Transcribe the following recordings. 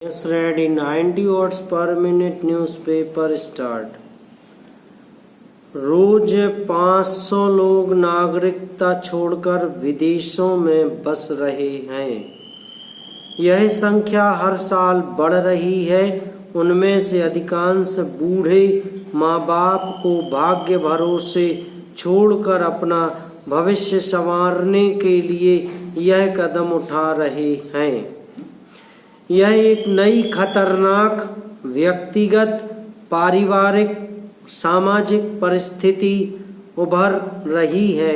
Yes, ready 90 words per minute newspaper start. रोज 500 लोग नागरिकता छोड़कर विदेशों में बस रहे हैं। यह संख्या हर साल बढ़ रही है। उनमें से अधिकांश बूढ़े माँ बाप को भाग्य भरोसे छोड़कर अपना भविष्य संवारने के लिए यह कदम उठा रहे हैं। यह एक नई खतरनाक व्यक्तिगत, पारिवारिक, सामाजिक परिस्थिति उभर रही है।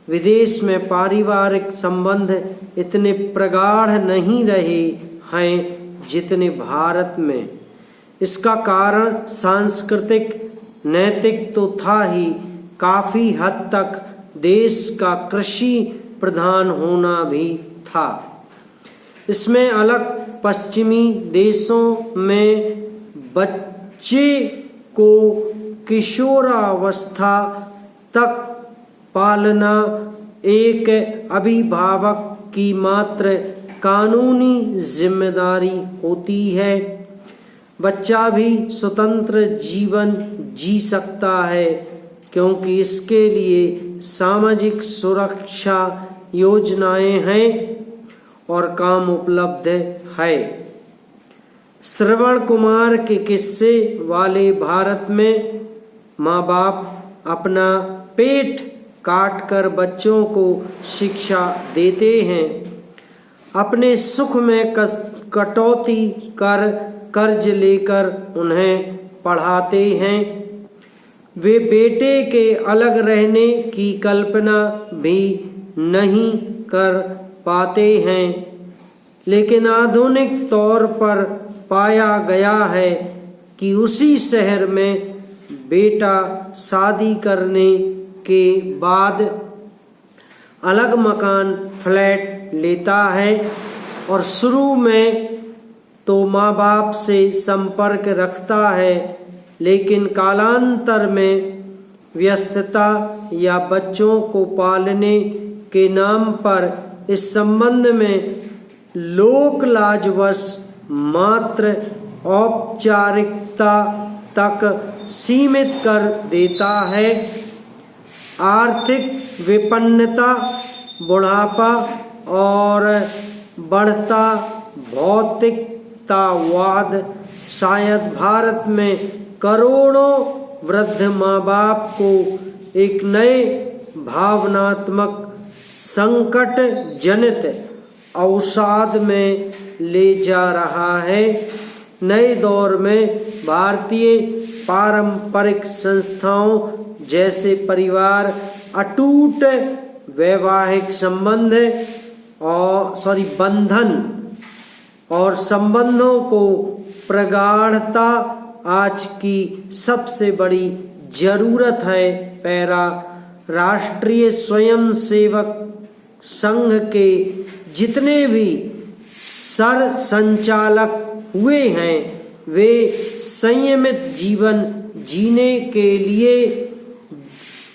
विदेश में पारिवारिक संबंध इतने प्रगाढ़ नहीं रहे हैं जितने भारत में। इसका कारण सांस्कृतिक, नैतिक तो था ही, काफी हद तक देश का कृषि प्रधान होना भी था। इसमें अलग पश्चिमी देशों में बच्चे को किशोरावस्था तक पालना एक अभिभावक की मात्र कानूनी जिम्मेदारी होती है। बच्चा भी स्वतंत्र जीवन जी सकता है क्योंकि इसके लिए सामाजिक सुरक्षा योजनाएं हैं और काम उपलब्ध है। श्रवण कुमार के किस्से वाले भारत में माँ बाप अपना पेट काट कर बच्चों को शिक्षा देते हैं, अपने सुख में कटौती कर कर्ज लेकर उन्हें पढ़ाते हैं। वे बेटे के अलग रहने की कल्पना भी नहीं कर पाते हैं, लेकिन आधुनिक तौर पर पाया गया है कि उसी शहर में बेटा शादी करने के बाद अलग मकान, फ्लैट लेता है और शुरू में तो माँ बाप से संपर्क रखता है, लेकिन कालांतर में व्यस्तता या बच्चों को पालने के नाम पर इस संबंध में लोक लाजवश मात्र औपचारिकता तक सीमित कर देता है। आर्थिक विपन्नता, बुढ़ापा और बढ़ता भौतिकतावाद शायद भारत में करोड़ों वृद्ध माँ बाप को एक नए भावनात्मक संकट जनित अवसाद में ले जा रहा है। नए दौर में भारतीय पारंपरिक संस्थाओं जैसे परिवार, अटूट वैवाहिक बंधन और संबंधों को प्रगाढ़ता आज की सबसे बड़ी जरूरत है। पैरा राष्ट्रीय स्वयंसेवक संघ के जितने भी सर संचालक हुए हैं, वे संयमित जीवन जीने के लिए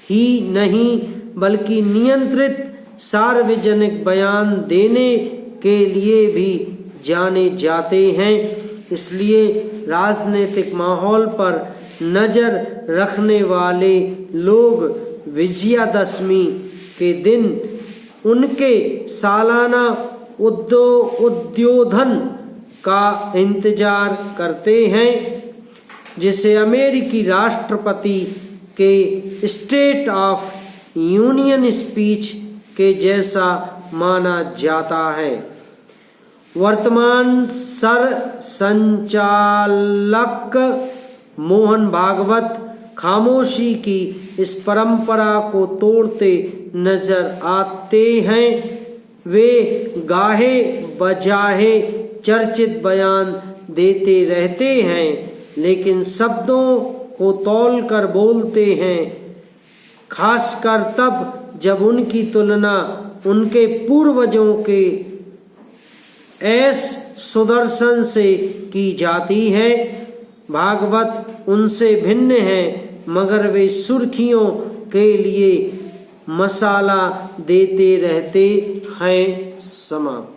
ही नहीं बल्कि नियंत्रित सार्वजनिक बयान देने के लिए भी जाने जाते हैं। इसलिए राजनीतिक माहौल पर नजर रखने वाले लोग विजयादशमी के दिन उनके सालाना उद्बोधन का इंतजार करते हैं, जिसे अमेरिकी राष्ट्रपति के स्टेट ऑफ यूनियन स्पीच के जैसा माना जाता है। वर्तमान सर संचालक मोहन भागवत खामोशी की इस परंपरा को तोड़ते नजर आते हैं। वे गाहे बजाहे चर्चित बयान देते रहते हैं, लेकिन शब्दों को तौल कर बोलते हैं, खासकर तब जब उनकी तुलना उनके पूर्वजों के एस सुदर्शन से की जाती है। भागवत उनसे भिन्न है, मगर वे सुर्खियों के लिए मसाला देते रहते हैं। समाप्त।